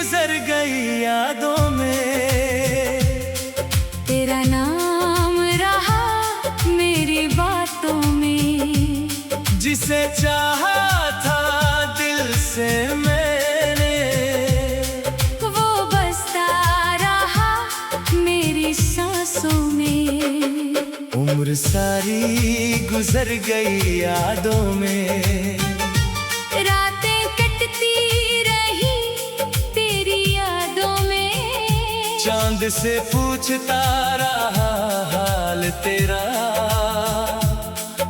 गुजर गई यादों में। तेरा नाम रहा मेरी बातों में, जिसे चाहा था दिल से मैंने, वो बसता रहा मेरी सांसों में। उम्र सारी गुजर गई यादों में। रातें कटती रही तेरी यादों में, चांद से पूछता रहा हाल तेरा।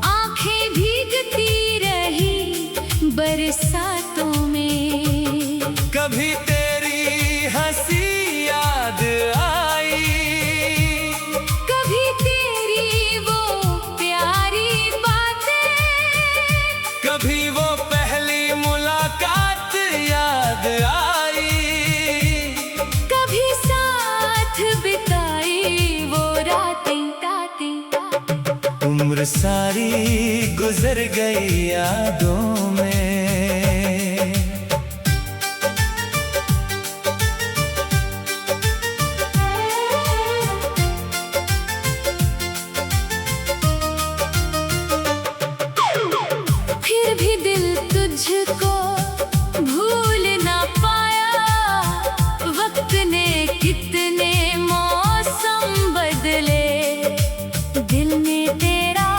आंखें भीगती रही बरसातों में। कभी तेरी हंसी याद आई, कभी तेरी वो प्यारी बातें, कभी वो पहली मुलाकात याद आई, कभी साथ बिताई वो रातें। उम्र सारी गुजर गई यादों में। फिर भी दिल तुझको भूल ना पाया। वक्त ने कितने मौसम बदले, दिल ने तेरा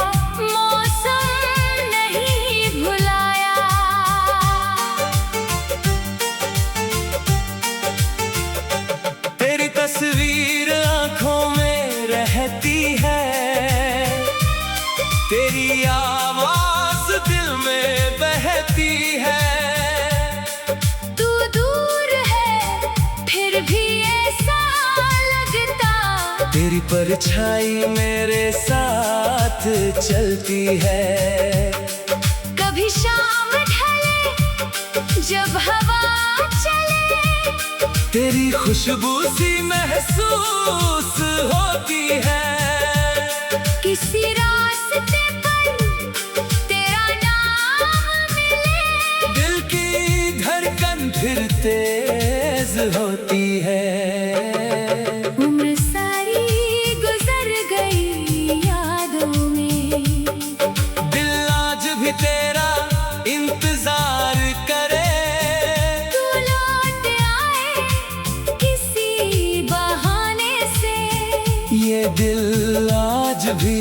मौसम नहीं भुलाया। तेरी तस्वीर आंखों में रहती है, तेरी आवाज दिल में बहती है। तू दूर है फिर भी ऐसा लगता, तेरी परछाई मेरे साथ चलती है। कभी शाम ढले जब हवा चले, तेरी खुशबू सी महसूस होती है। किसी रास्ते पर तेरा नाम मिले, दिल की धड़कन फिर तेज होती है। उम्र सारी गुजर गई यादों में। दिल आज भी तेरा इंतजार करे, तू लौट आए किसी बहाने से। ये दिल आज भी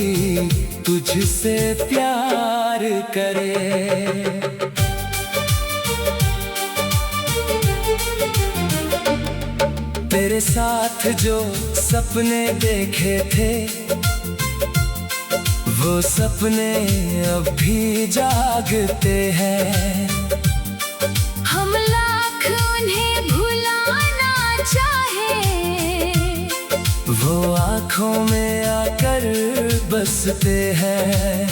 तुझसे प्यार करे। तेरे साथ जो सपने देखे थे, वो सपने अब भी जागते हैं। हम लाख उन्हें भुलाना चाहे, वो आँखों में आकर बसते हैं।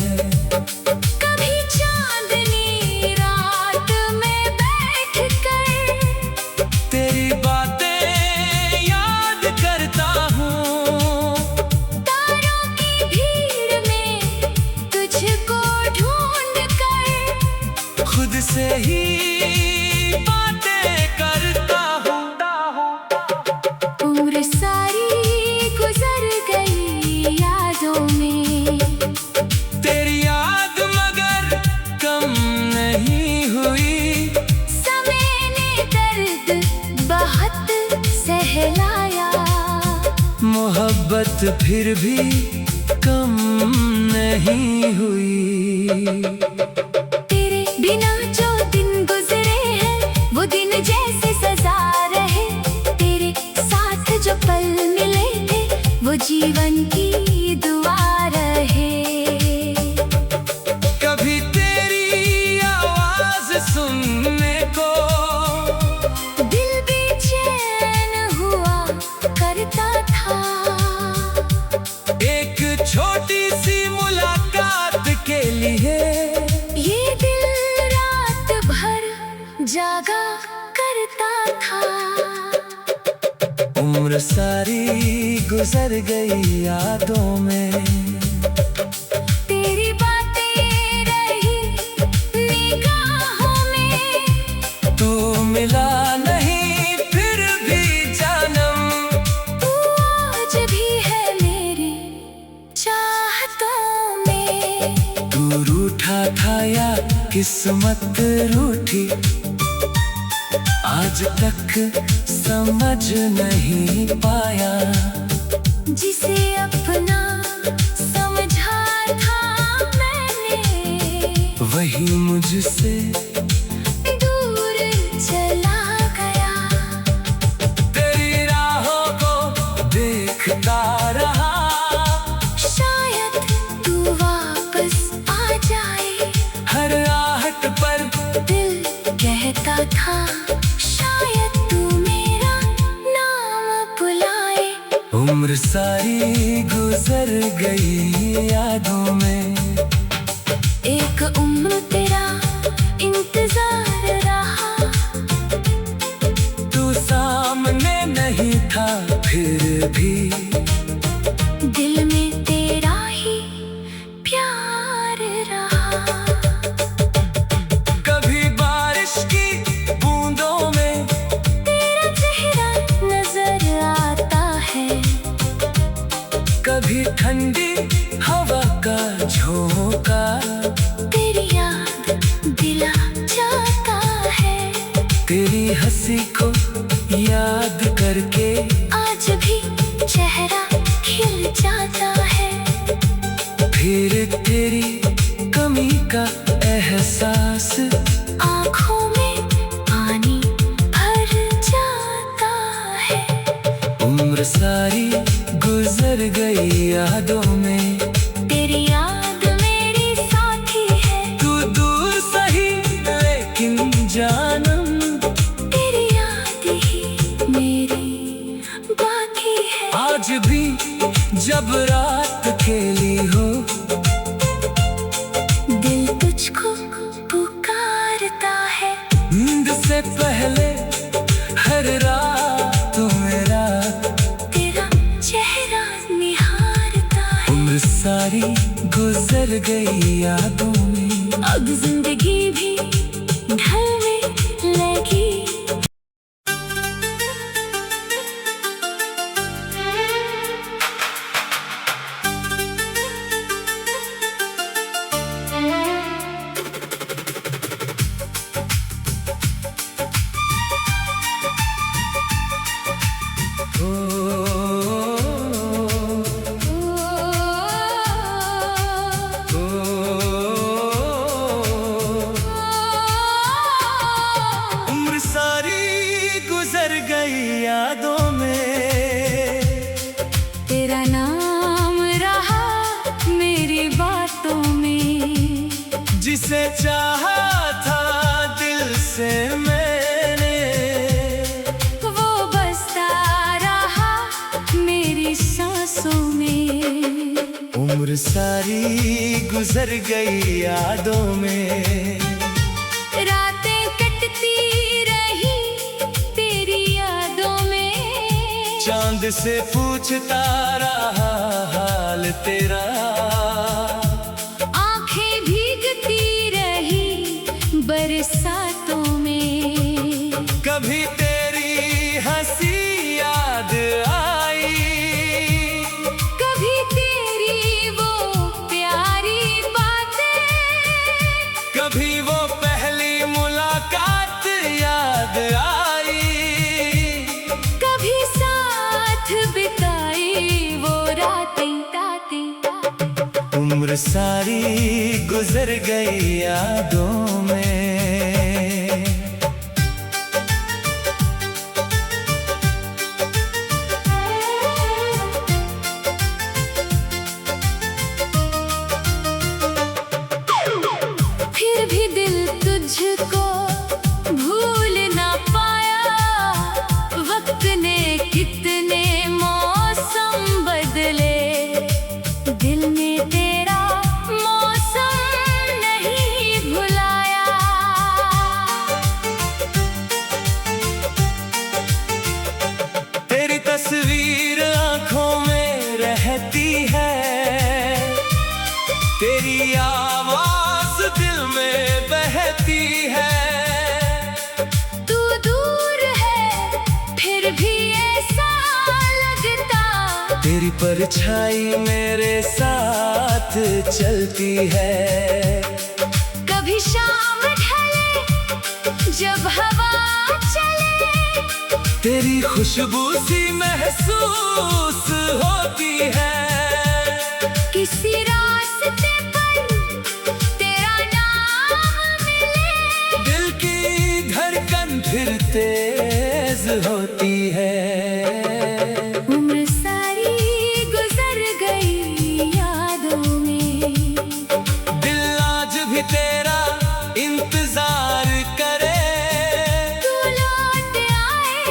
कभी चांदनी रात में बैठकर तेरी बातें याद करता हूँ, तारों की भीड़ में तुझको ढूंढ कर, खुद से ही बातें करता हूँ। उम्र सारी गुजर गई यादों में। तेरी याद मगर कम नहीं हुई, समय ने दर्द बहुत सहलाया। मोहब्बत फिर भी कम नहीं हुई। तेरे बिना जो दिन गुजरे हैं, वो दिन जैसे सजा रहे। तेरे साथ जो पल मिले थे, वो जीवन की दुआ रहे। कभी तेरी आवाज सुनने को दिल बेचैन हुआ करता था। एक छोटी सी मुलाकात के लिए ये दिल रात भर जागा करता था। उम्र सारी गुजर गई यादों में। तेरी बातें रही निगाहों में, तू मिला नहीं फिर किस्मत रूठी, आज तक समझ नहीं पाया। जिसे अपना समझा था मैंने, वही मुझसे दूर चला गया। तेरी राहों को देखता रहा, शायद तू वापस आ जाए। हर आहट पर दिल कहता था, शायद तू मेरा नाम बुलाए। उम्र सारी गुजर गई यादों में, एक उम्र तेरा इंतजार रहा। तू सामने नहीं था फिर भी, दिल में तेरा ही प्यार रहा। कभी बारिश की बूंदों में तेरा चेहरा नजर आता है, कभी ठंडी हवा का झोंका, तेरी याद दिला जाता है। तेरी हंसी को याद करके आज भी चेहरा खिल जाता है। फिर तेरी कमी का एहसास आँखों में पानी भर जाता है। उम्र सारी गुजर गई यादों में, तेरी याद मेरी साथी है। तू दूर सही लेकिन जानम, तेरी याद ही मेरी बाकी है। आज भी जब रात खेली हो, दिल तुझको पुकारता है। नींद से पहले हर रात मेरा तेरा चेहरा निहारता है। उम्र सारी गुजर गई यादों में, अब जिंदगी भी ढलने लगी। उम्र सारी गुजर गई यादों में, तेरा नाम रहा मेरी बातों में। जिसे चाहा था दिल से मैंने, वो बसता रहा मेरी सांसों में। उम्र सारी गुजर गई यादों में, रातें कटती रही तेरी यादों में। चांद से पूछता रहा हाल तेरा, आंखें भीगती रही बरसातों में। कभी तेरी हंसी याद आई, कभी तेरी वो प्यारी बातें, कभी वो पहली मुलाकात याद आई, कभी साथ बिताई वो रातें। उम्र सारी गुजर गई यादों में। फिर भी दिल तुझको भूल ना पाया। वक्त ने कितने मौसम बदले, दिल ने तेरा मौसम नहीं भुलाया। तेरी तस्वीर आंखों में रहती है, तेरी आवाज दिल में बहती है। तू दूर है फिर भी ऐसा लगता, तेरी परछाई मेरे साथ चलती है। कभी शाम ढले जब हवा चले, तेरी खुशबू सी महसूस होती है। किसी रास्ते पर तेरा नाम मिले, दिल की धड़कन फिर तेज होती है। उम्र सारी गुजर गई यादों में, दिल आज भी तेरा इंतजार करे। तू लौट आए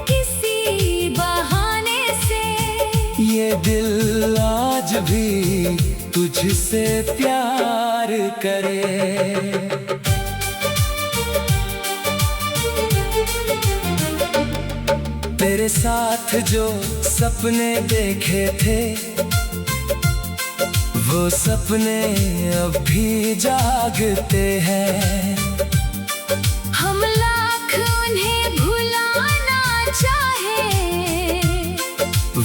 किसी बहाने से, ये दिल आज भी तुझसे प्यार करे। तेरे साथ जो सपने देखे थे, वो सपने अब भी जागते हैं। हम लाख उन्हें भुलाना चाहे,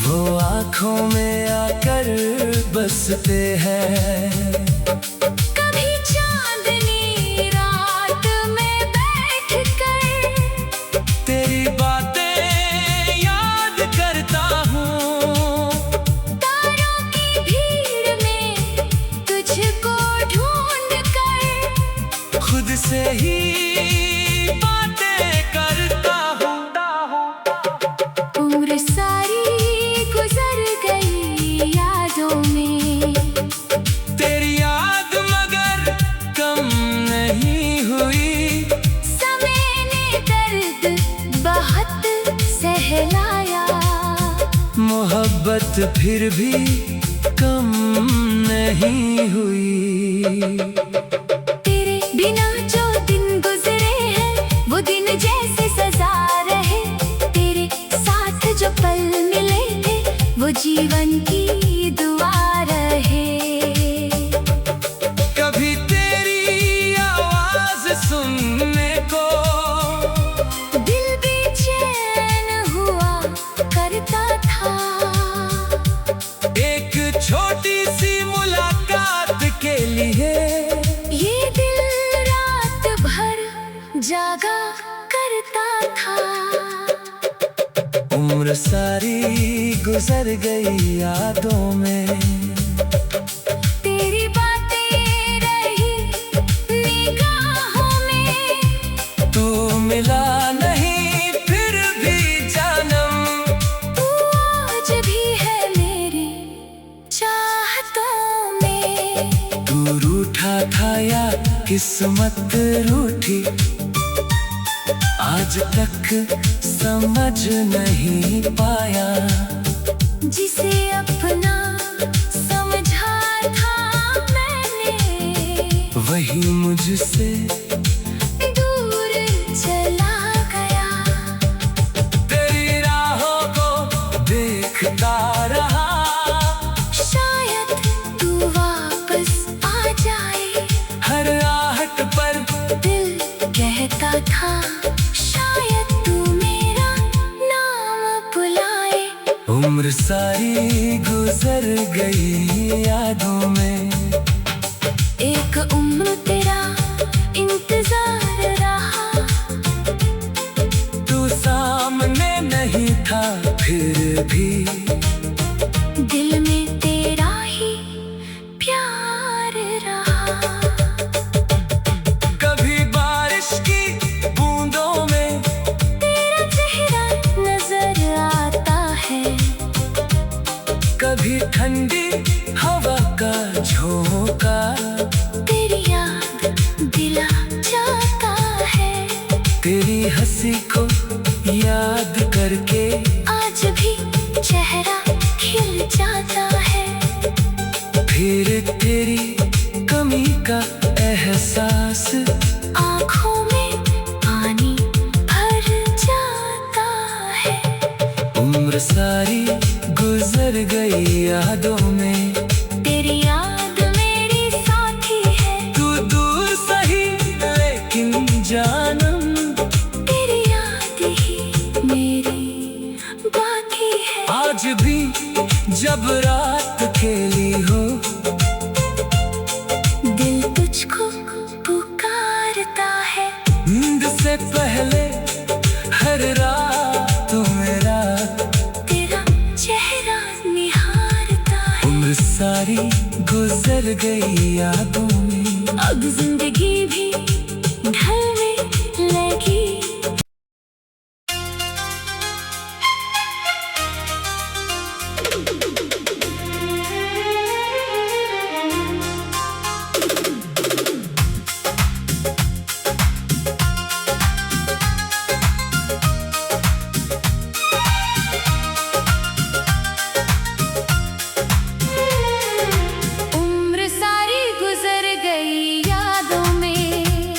वो आँखों में आकर बसते हैं। कभी चांदनी रात में बैठकर तेरी बातें याद करता हूँ। तारों की भीड़ में तुझको ढूंढ कर, खुद से ही बातें करता हूँ। उम्र सारी गुजर गई यादों में, तेरी याद मगर कम नहीं हुई। समय ने दर्द बहुत सहलाया, मोहब्बत फिर भी कम नहीं हुई। तेरे बिना जो दिन गुजरे हैं, वो दिन जैसे सजा रहे। तेरे साथ जो पल मिले थे, वो जीवन की दुआ रहे। कभी तेरी आवाज सुनने को दिल बेचैन हुआ करता था, एक छोटी सी मुलाकात के लिए ये दिल रात भर जागा करता था। उम्र सारी गुजर गई यादों में, तेरी बातें रही निगाहों में, तू मिला नहीं फिर भी जानम। तू आज भी है मेरी चाहतों में। तू रूठा था या किस्मत रूठी, आज तक समझ नहीं पाया। जिसे अपना समझा था मैंने, वही मुझसे दूर चला गया। तेरी राहों को देखता रहा, शायद तू वापस आ जाए। हर आहट पर दिल कहता था, शायद तू मेरा नाम बुलाए। उम्र सारी गुजर गई यादों में, एक उम्र तेरा इंतजार रहा। तू सामने नहीं था फिर भी दिल में तेरा ही प्यार रहा। कभी बारिश की बूंदों में तेरा चेहरा नजर आता है, कभी ठंडी हवा का झोंका। तेरी याद दिला जाता है। तेरी हंसी को याद करके आज भी चेहरा खिल जाता है। फिर तेरी कमी का एहसास आँखों में पानी भर जाता है। उम्र सारी गुजर गई यादों में, तेरी याद मेरी साथी है। तू दूर सही लेकिन जानम। तेरी याद ही मेरी बाकी है। आज भी जब रात खेली हो, दिल तुझको गुजर गई यादों में। अब जिंदगी भी ढलने लगी। उम्र सारी गुजर गई यादों में,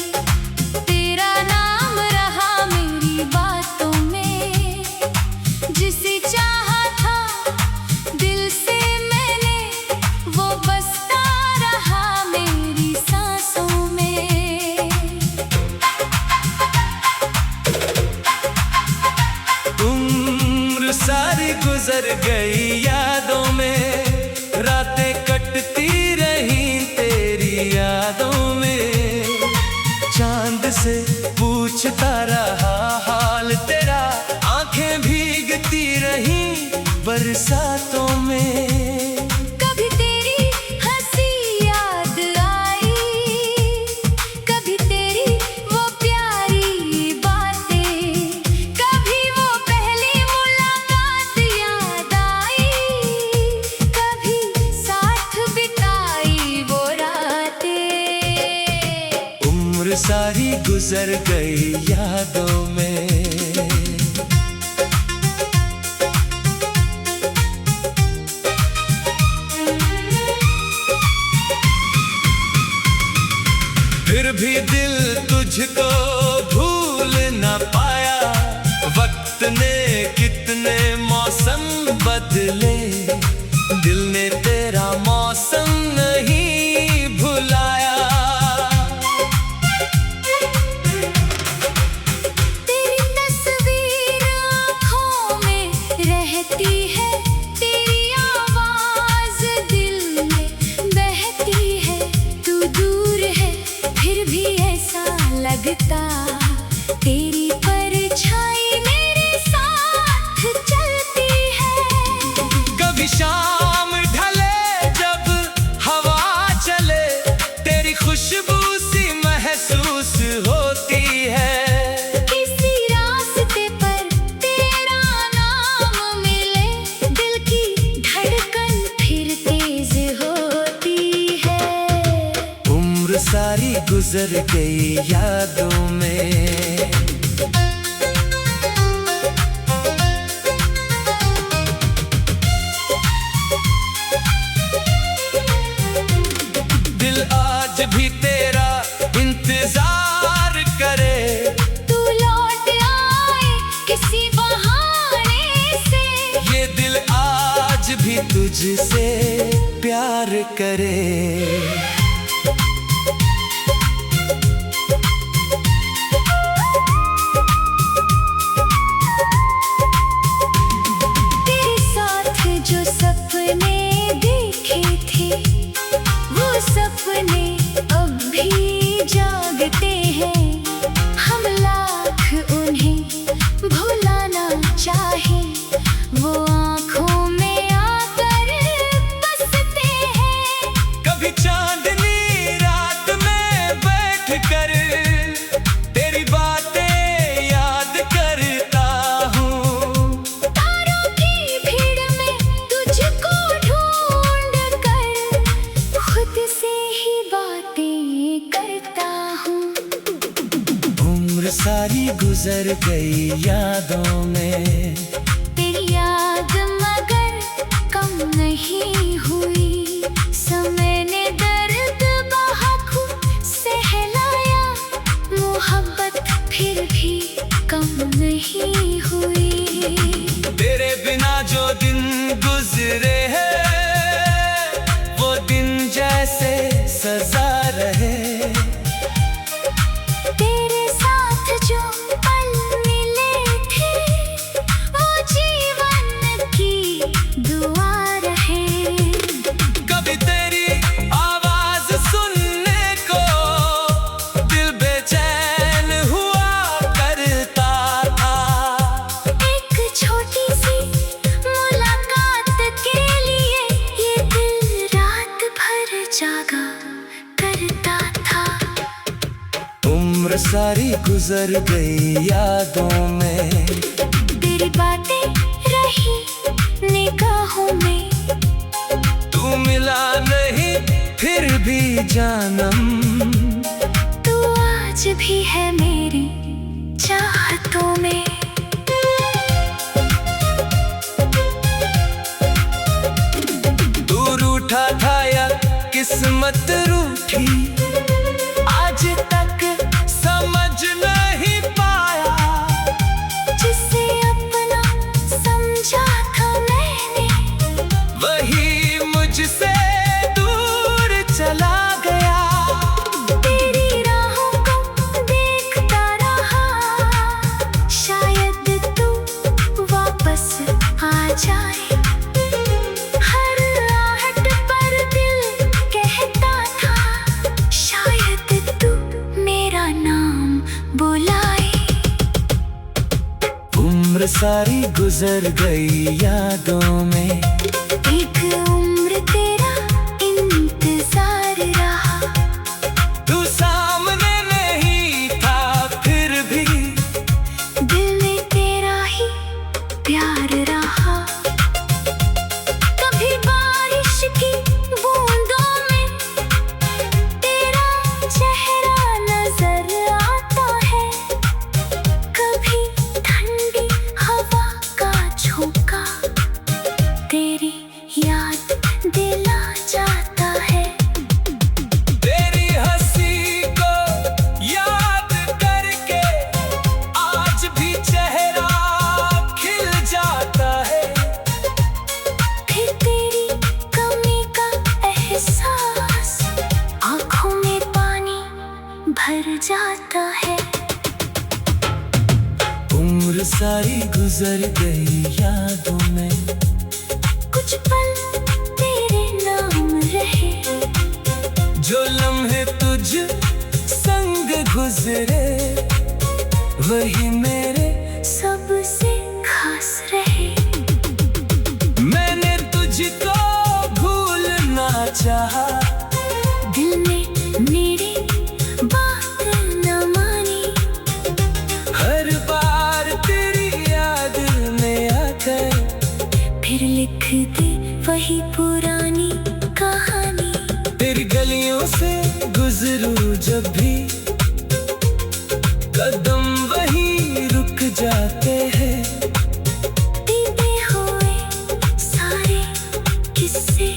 तेरा नाम रहा मेरी बातों में। जिसे चाहा था दिल से मैंने, वो बसता रहा मेरी सांसों में। उम्र सारी गुजर गई यादों में, रातें कटती रही तेरी यादों में। चांद से पूछता रहा हाल तेरा, आंखें भीगती रही बरसातों में। कभी तेरी हंसी याद आई, कभी तेरी वो प्यारी बातें, कभी वो पहली मुलाकात याद आई, कभी साथ बिताई वो रातें। उम्र सारी गुजर गई यादों में। फिर भी दिल तुझको भूल न पाया, वक्त ने कितने मौसम बदले, दिल ने तेरा मौसम नहीं भुलाया। तेरी तस्वीर आँखों में रहती है, तेरी आवाज दिल में बहती है। तू दूर है फिर भी ऐसा लगता, तेरी परछाई मेरे साथ चलती है। कभी शाम ढले जब हवा चले, तेरी खुशबू सी महसूस होती है। किसी रास्ते पर तेरा नाम मिले, दिल की धड़कन फिर तेज होती है। उम्र सारी गुजर गई यादों में। दिल आज भी तेरा इंतजार करे, तू लौट आए किसी बहाने से। ये दिल आज भी तुझसे प्यार करे। तेरे साथ जो सपने देखे थे, वो सपने अब भी जागते हैं। हम लाख उन्हें भुलाना चाहे, वो आँखों में आकर बसते हैं। कभी चांदनी रात में बैठ कर तेरी बातें याद करता हूँ। तारों की भीड़ में तुझको ढूंढ कर खुद से ही बातें करता हूँ। उम्र सारी गुजर गई यादों में। तेरी याद मगर कम नहीं हुई, समय ने दर्द बहाकू सहलाया। मोहब्बत फिर भी कम नहीं हुई। तेरे बिना जो दिन गुजरे हैं, वो दिन जैसे सजा रहे। तेरे साथ जो पल मिले थे, सारी गुजर गई यादों में। तेरी बातें रही निगाहों में, तू मिला नहीं फिर भी जानम, तू आज भी है मेरी चाहतों में। तू रूठा था या किस्मत रूठी, आज तक समझ नहीं पाया। जिसे अपना समझा था मैंने, वही मुझसे दूर चला गया। तेरी राहों को देखता रहा, शायद तू वापस आ जाए। हर आहट पर दिल कहता था, शायद तू मेरा नाम बुलाए। उम्र सारी गुजर गई यादों में, एक उम्र तेरा इंतजार रहा। तू सामने नहीं था फिर भी, दिल में तेरा ही प्यार रहा। कभी बारिश की बूंदों में तेरा चेहरा नजर आता है, कभी ठंडी हवा का झोंका तेरी याद दिला जाता है। तेरी हंसी को याद करके आज भी चेहरा खिल जाता है। फिर तेरी कमी का एहसास आंखों में पानी भर जाता है। उम्र सारी गुजर गई यादों में, कुछ पल तेरे नाम रहे, जो लम्हे तुझ संग गुजरे वही मेरे। सबसे खास रहे। मैंने तुझको भूलना चाहा, दिल ने मेरी बात न मानी, हर बार तेरी याद में आकर फिर लिख दे वही पुरानी कहानी। तेरी गलियों से गुजरूं जब भी, कदम वहीं रुक जाते हैं। बीते हुए सारे किस्से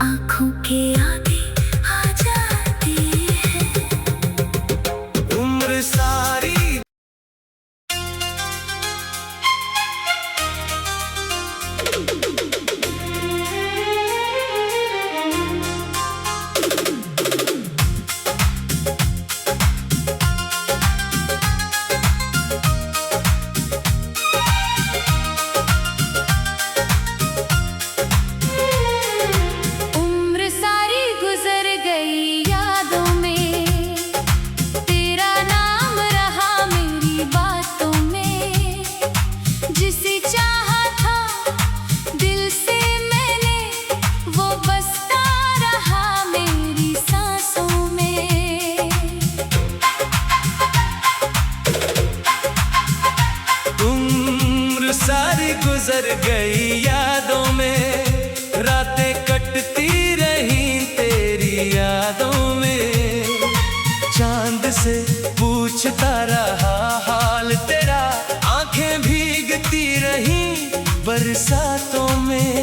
आंखों के आगे आ जाते हैं। उम्र सारी उम्र सारी गुजर गई यादों में, तेरा नाम रहा मेरी बातों में। जिसे चाहा था दिल से मैंने, वो बसता रहा मेरी सांसों में। उम्र सारी गुजर गई यादों में, रातें कटती रही तेरी यादों में। चांद से पूछता रहा हाल तेरा, आंखें भीगती रही बरसातों में।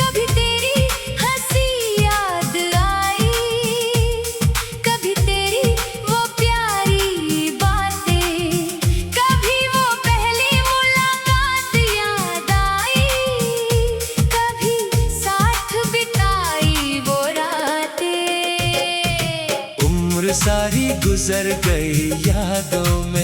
कभी तेरी हंसी याद आई, कभी तेरी वो प्यारी बातें, कभी वो पहली मुलाकात याद आई, कभी साथ बिताई वो रातें। उम्र सारी गुजर गई यादों में।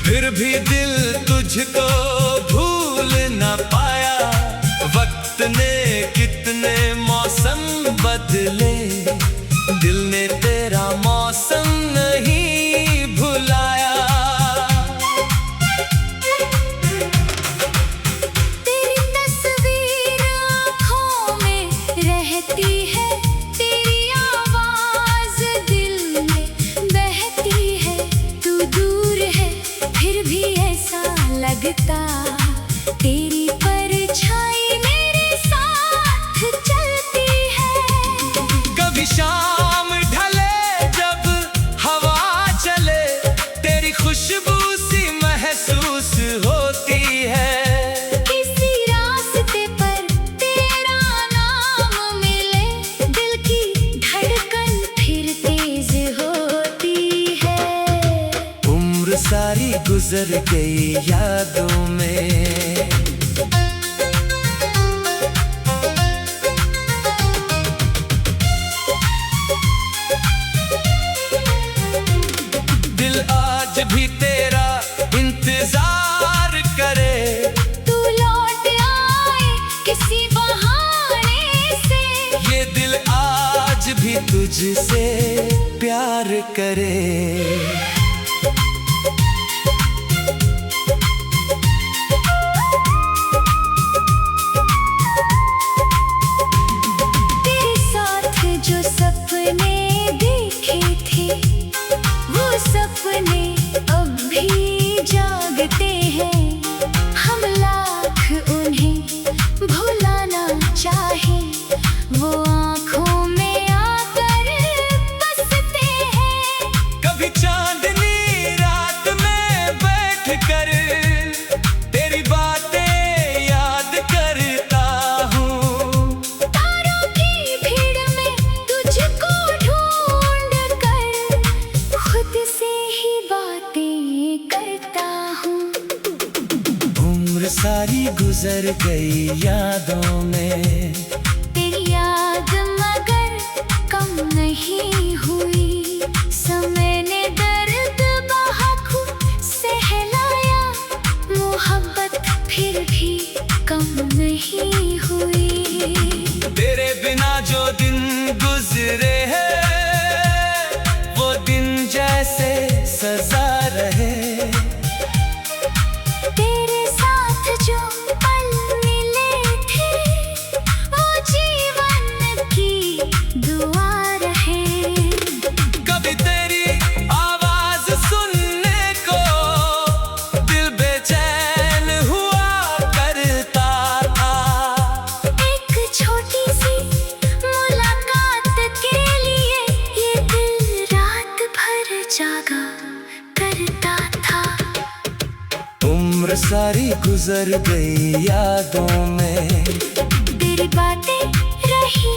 फिर भी दिल तुझको भूल न पाया। वक्त ने कितने मौसम बदले, दिल ने तेरा मौसम नहीं भुलाया। गुजर गई यादों में। दिल आज भी तेरा इंतजार करे, तू लौट आए किसी बहाने से। ये दिल आज भी तुझसे प्यार करे। तेरे साथ जो सपने देखे थे, वो सपने अब भी जागते हैं। हम लाख उन्हें भुलाना चाहे, वो आँखों में आकर बसते हैं। कभी चांदनी रात में बैठकर तेरी बातें याद करता हूँ। तारों की भीड़ में तुझको ढूंढ कर खुद से ही बातें करता हूँ। उम्र सारी गुजर गई यादों में, तेरी याद मगर कम नहीं हुई। समय ने दर्द बहाखू सहलाया, मोहब्बत फिर भी कम नहीं हुई। तेरे बिना जो दिन गुजरे हैं, वो दिन जैसे सजा रहे। तेरे साथ जो पल मिले थे, वो जीवन की दुआ रहे। कभी तेरी आवाज सुनने को दिल बेचैन हुआ करता था। एक छोटी सी मुलाकात के लिए ये दिल रात भर जागा करता था। उम्र सारी गुजर गई यादों में, तेरी बातें रही